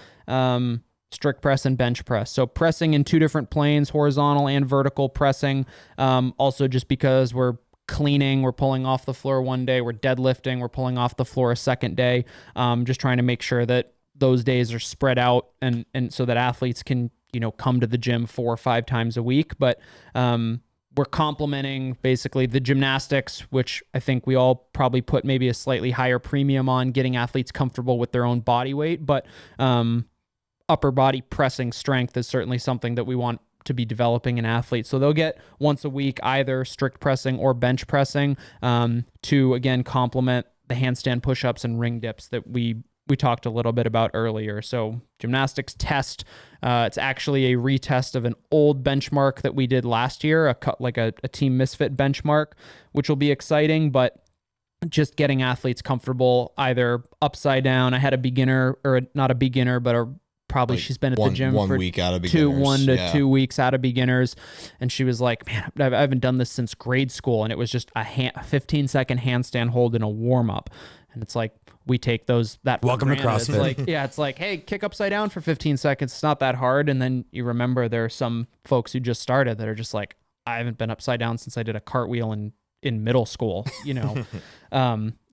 strict press and bench press. So pressing in 2 different planes, horizontal and vertical pressing. Also just because we're cleaning, we're pulling off the floor one day, we're deadlifting, we're pulling off the floor a second day. Just trying to make sure that those days are spread out and so that athletes can, come to the gym 4 or 5 times a week. But, we're complementing basically the gymnastics, which I think we all probably put maybe a slightly higher premium on, getting athletes comfortable with their own body weight. But upper body pressing strength is certainly something that we want to be developing in athletes. So they'll get once a week either strict pressing or bench pressing to, again, complement the handstand push-ups and ring dips that we talked a little bit about earlier. So Gymnastics Test, it's actually a retest of an old benchmark that we did last year, a Team Misfit benchmark, which will be exciting, but just getting athletes comfortable either upside down. I had a beginner, or not a beginner, but she's been at the gym for 1 week out of beginners. 1 to 2 weeks out of beginners. And she was like, man, I haven't done this since grade school. And it was just a 15-second handstand hold in a warm up. And it's like, we take that. Welcome to CrossFit. It's like, hey, kick upside down for 15 seconds. It's not that hard. And then you remember there are some folks who just started that are just like, I haven't been upside down since I did a cartwheel in middle school,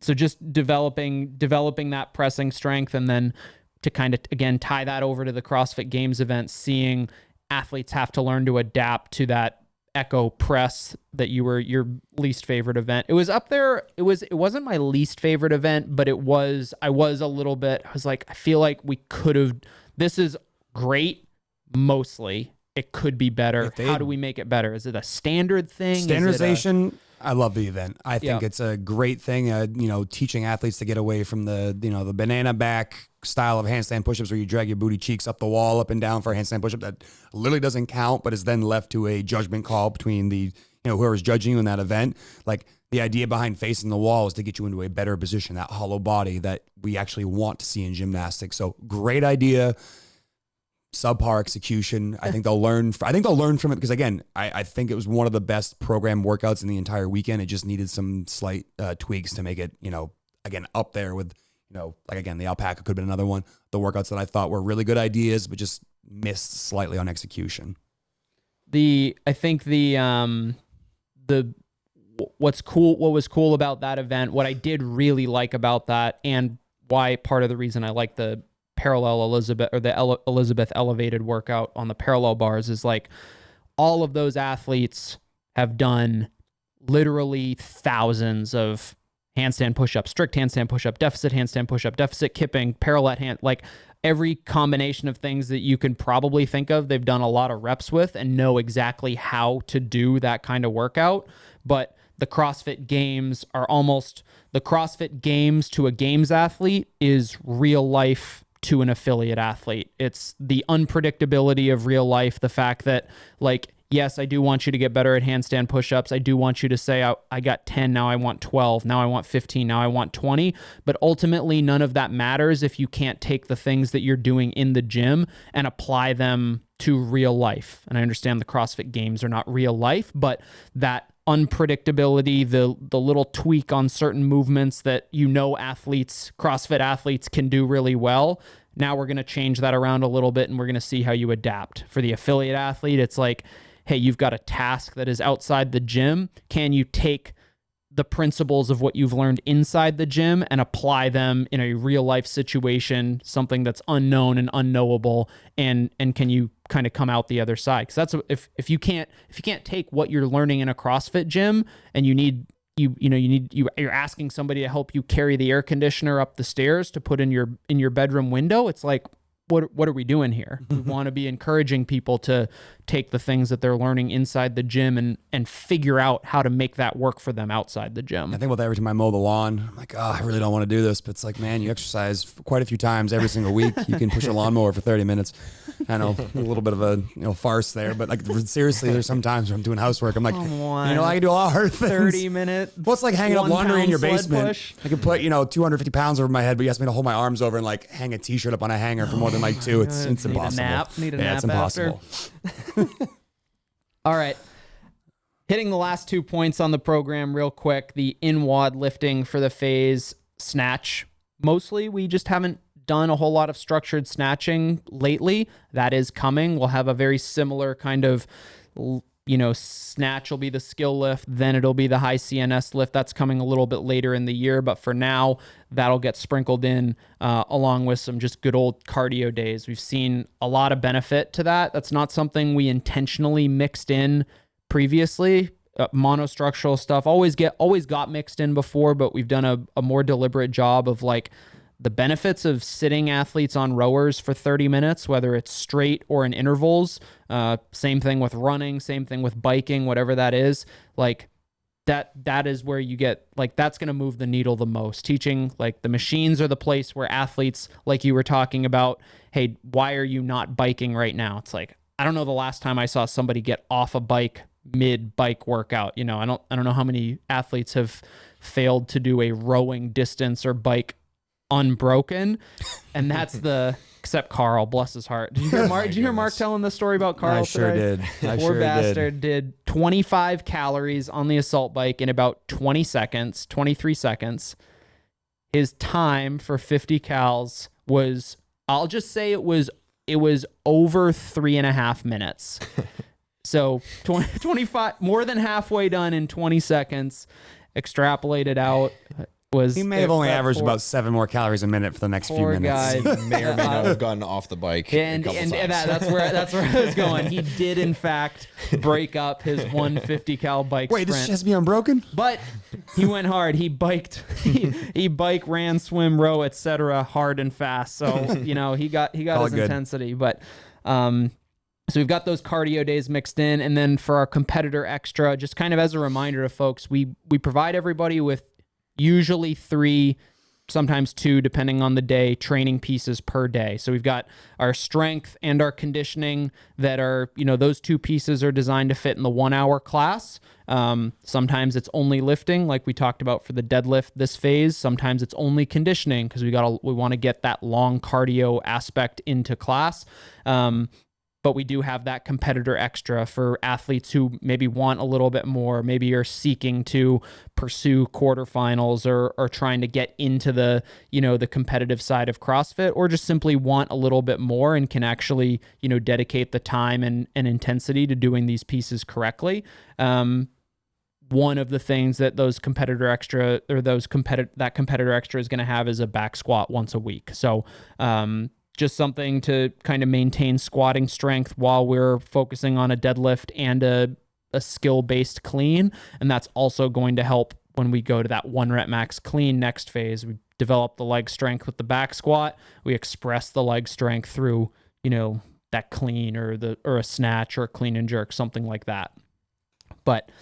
So just developing that pressing strength, and then to kind of, again, tie that over to the CrossFit Games event, seeing athletes have to learn to adapt to that echo press that your least favorite event. It was up there. It wasn't my least favorite event, but I was like, I feel like we could have, this is great. Mostly it could be better. How do we make it better? Is it a standard thing? Standardization. I love the event. I think it's a great thing. Teaching athletes to get away from the banana back style of handstand pushups where you drag your booty cheeks up the wall, up and down for a handstand pushup that literally doesn't count, but is then left to a judgment call between the, whoever's judging you in that event. Like, the idea behind facing the wall is to get you into a better position, that hollow body that we actually want to see in gymnastics. So great idea. Subpar execution. I think they'll learn from it, because again, I think it was one of the best program workouts in the entire weekend. It just needed some slight tweaks to make it, again, up there with, the alpaca could have been another one. The workouts that I thought were really good ideas, but just missed slightly on execution. What was cool about that event, what I did really like about that, and why part of the reason I like the parallel Elizabeth, or the Elizabeth elevated workout on the parallel bars, is like, all of those athletes have done literally thousands of handstand push-up, strict handstand push-up, deficit handstand push-up, deficit kipping, parallel hand, like every combination of things that you can probably think of, they've done a lot of reps with and know exactly how to do that kind of workout. But the CrossFit Games are almost, the CrossFit Games to a games athlete is real life to an affiliate athlete. It's the unpredictability of real life. The fact that, like, yes, I do want you to get better at handstand push-ups. I do want you to say, I got 10, now I want 12, now I want 15, now I want 20. But ultimately, none of that matters if you can't take the things that you're doing in the gym and apply them to real life. And I understand the CrossFit Games are not real life, but that unpredictability, the little tweak on certain movements that athletes, CrossFit athletes can do really well. Now we're going to change that around a little bit, and we're going to see how you adapt. For the affiliate athlete, it's like, hey, you've got a task that is outside the gym. Can you take the principles of what you've learned inside the gym and apply them in a real life situation, something that's unknown and unknowable, and can you kind of come out the other side? Because that's if you can't take what you're learning in a CrossFit gym and you're asking somebody to help you carry the air conditioner up the stairs to put in your bedroom window, it's like, what are we doing here? We want to be encouraging people to take the things that they're learning inside the gym and figure out how to make that work for them outside the gym. I think about that every time I mow the lawn. I'm like, I really don't want to do this, but it's like, man, you exercise quite a few times every single week. You can push a lawnmower for 30 minutes. I know, a little bit of a farce there, but like seriously, there's some times when I'm doing housework, I'm like, I can do a lot of hard things. 30 minutes. What's like hanging up laundry in your basement? Push. I can put 250 pounds over my head, but you ask me to hold my arms over and like hang a t-shirt up on a hanger for more than like 2. It's impossible. Need a nap it's impossible. All right. Hitting the last 2 points on the program real quick. The in-WOD lifting for the phase snatch. Mostly we just haven't done a whole lot of structured snatching lately. That is coming. We'll have a very similar kind of, snatch will be the skill lift, then it'll be the high CNS lift. That's coming a little bit later in the year, but for now, that'll get sprinkled in along with some just good old cardio days. We've seen a lot of benefit to that. That's not something we intentionally mixed in previously. Monostructural stuff always got mixed in before, but we've done a more deliberate job of like the benefits of sitting athletes on rowers for 30 minutes, whether it's straight or in intervals. Same thing with running, same thing with biking, whatever that is. Like that is where you get, like, that's going to move the needle the most. Teaching, like, the machines are the place where athletes, like you were talking about, hey, why are you not biking right now? It's like, I don't know the last time I saw somebody get off a bike mid-bike workout. I don't know how many athletes have failed to do a rowing distance or bike unbroken, and that's except Carl, bless his heart. Did you hear Mark? Did you hear Mark telling the story about Carl? I sure today? did. Poor bastard did 25 calories on the assault bike in about 23 seconds. His time for 50 cals was, I'll just say it was over 3.5 minutes. So 25, more than halfway done in 20 seconds. Extrapolated out. He may have only averaged about 7 more calories a minute for the next few minutes. Guy. He may or may not have gotten off the bike and that's where I was going. He did in fact break up his 150 cal bike Wait, sprint. this has to be unbroken? But he went hard. He biked, he bike, ran, swim, row, etc. hard and fast. So he got his intensity. But so we've got those cardio days mixed in, and then for our competitor extra, just kind of as a reminder to folks, we provide everybody with usually 3, sometimes 2, depending on the day, training pieces per day. So we've got our strength and our conditioning that are, those 2 pieces are designed to fit in the 1-hour class. Sometimes it's only lifting, like we talked about for the deadlift this phase. Sometimes it's only conditioning because we want to get that long cardio aspect into class. But we do have that competitor extra for athletes who maybe want a little bit more, maybe are seeking to pursue quarterfinals or trying to get into the, the competitive side of CrossFit, or just simply want a little bit more and can actually, dedicate the time and intensity to doing these pieces correctly. One of the things that those competitor extra or that competitor extra is going to have is a back squat once a week. So, just something to kind of maintain squatting strength while we're focusing on a deadlift and a skill-based clean. And that's also going to help when we go to that 1 rep max clean next phase. We develop the leg strength with the back squat. We express the leg strength through, that clean or a snatch or a clean and jerk, something like that. But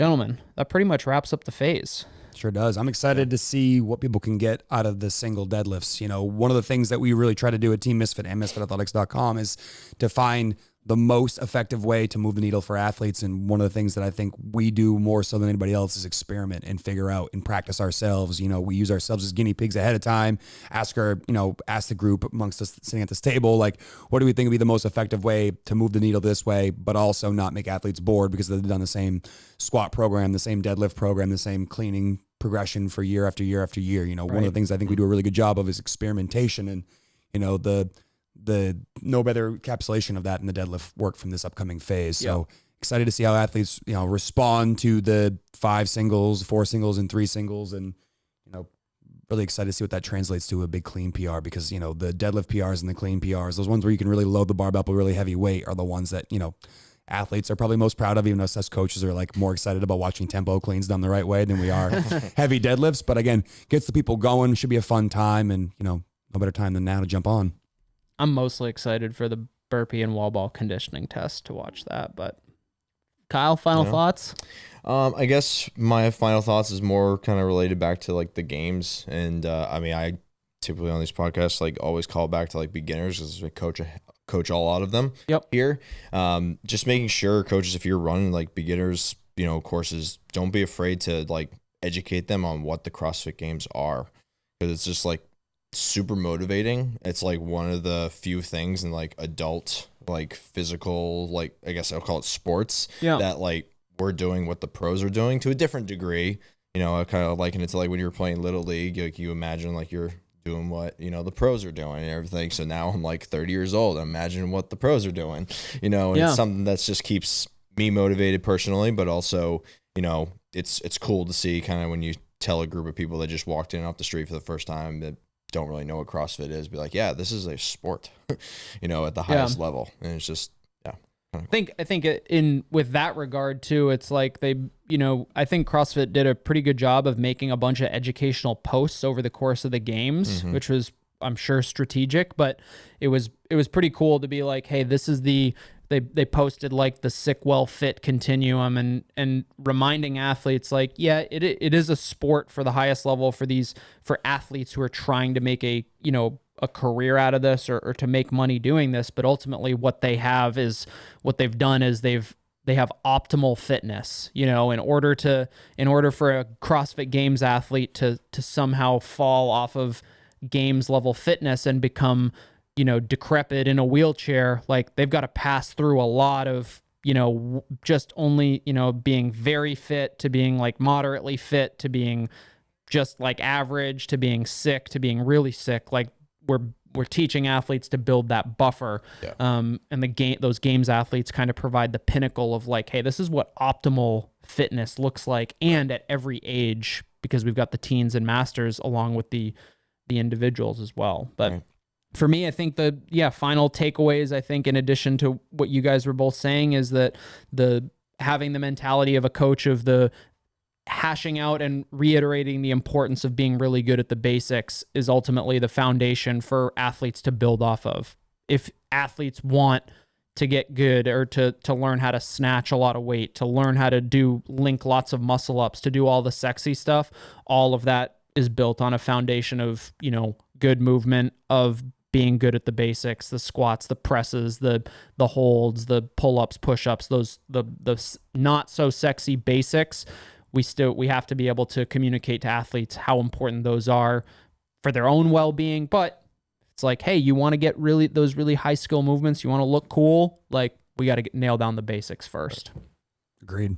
gentlemen, that pretty much wraps up the phase. Sure does. I'm excited to see what people can get out of the single deadlifts. One of the things that we really try to do at Team Misfit and MisfitAthletics.com is to find the most effective way to move the needle for athletes. And one of the things that I think we do more so than anybody else is experiment and figure out and practice ourselves. You know, we use ourselves as guinea pigs ahead of time, ask the group amongst us sitting at this table, like, what do we think would be the most effective way to move the needle this way, but also not make athletes bored because they've done the same squat program, the same deadlift program, the same cleaning progression for year after year after year. You know, one of the things I think we do a really good job of is experimentation, and, you know, the no better encapsulation of that in the deadlift work from this upcoming phase. So excited to see how athletes, you know, respond to the 5 singles, 4 singles, and 3 singles. And, you know, really excited to see what that translates to a big clean PR, because, you know, the deadlift PRs and the clean PRs, those ones where you can really load the barbell up with really heavy weight, are the ones that, you know, athletes are probably most proud of. Even us as coaches are like more excited about watching tempo cleans done the right way than we are heavy deadlifts. But again, gets the people going, should be a fun time, and, you know, no better time than now to jump on. I'm mostly excited for the burpee and wall ball conditioning test to watch that. But Kyle, final thoughts? I guess my final thoughts is more kind of related back to like the games. And I mean, I typically on these podcasts like always call back to like beginners, because I coach a lot of them here. Just making sure, coaches, if you're running like beginners, you know, courses, don't be afraid to like educate them on what the CrossFit Games are, because it's just like super motivating. It's like one of the few things in like adult, like physical, like I guess I'll call it sports, that like we're doing what the pros are doing to a different degree. You know, I kind of liken it to like when you're playing Little League, like you imagine like you're doing what, you know, the pros are doing and everything. So now I'm like 30 years old. Imagine what the pros are doing, you know, and it's something that's just keeps me motivated personally, but also, you know, it's cool to see kind of when you tell a group of people that just walked in off the street for the first time that don't really know what CrossFit is, be like, yeah, this is a sport, you know, at the highest level. And it's just, I think in with that regard too, it's like they, you know, I think CrossFit did a pretty good job of making a bunch of educational posts over the course of the games, which was, I'm sure, strategic, but it was pretty cool to be like, hey, this is they posted like the sick, well, fit continuum, and reminding athletes like, yeah, it is a sport for the highest level for athletes who are trying to make a, you know, a career out of this or to make money doing this. But ultimately what they've done is they have optimal fitness, you know, in order for a CrossFit Games athlete to somehow fall off of games level fitness and become, you know, decrepit in a wheelchair, like they've got to pass through a lot of, you know, just only, you know, being very fit to being like moderately fit to being just like average to being sick to being really sick. Like we're teaching athletes to build that buffer. And those games athletes kind of provide the pinnacle of like, hey, this is what optimal fitness looks like, and at every age, because we've got the teens and masters along with the individuals as well. But for me, I think final takeaways, I think in addition to what you guys were both saying, is that having the mentality of a coach of the hashing out and reiterating the importance of being really good at the basics is ultimately the foundation for athletes to build off of. If athletes want to get good or to learn how to snatch a lot of weight, to learn how to link lots of muscle ups, to do all the sexy stuff, all of that is built on a foundation of, you know, good movement, of being good at the basics, the squats, the presses, the holds, the pull-ups, push-ups, the not so sexy basics. We have to be able to communicate to athletes how important those are for their own well-being. But it's like, hey, you want to get those really high skill movements, you want to look cool, like we got to nail down the basics first. Agreed.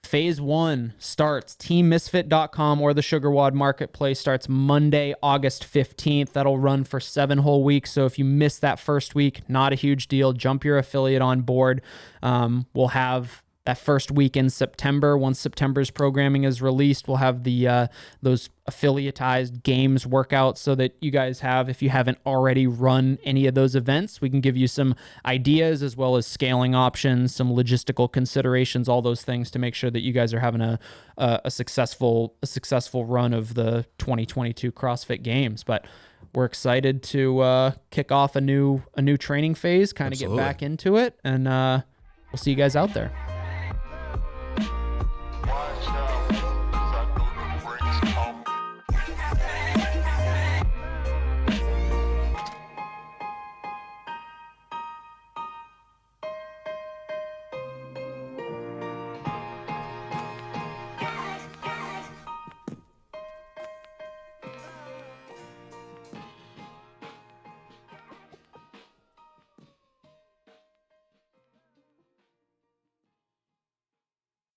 Phase 1 starts. TeamMisfit.com or the SugarWOD marketplace starts Monday, August 15th. That'll run for 7 whole weeks. So if you miss that first week, not a huge deal. Jump your affiliate on board. We'll have that first week in September. Once September's programming is released, we'll have those affiliatized games workouts so that you guys have, if you haven't already run any of those events, we can give you some ideas as well as scaling options, some logistical considerations, all those things to make sure that you guys are having a successful run of the 2022 CrossFit Games. But we're excited to kick off a new training phase, kind of get back into it, and we'll see you guys out there.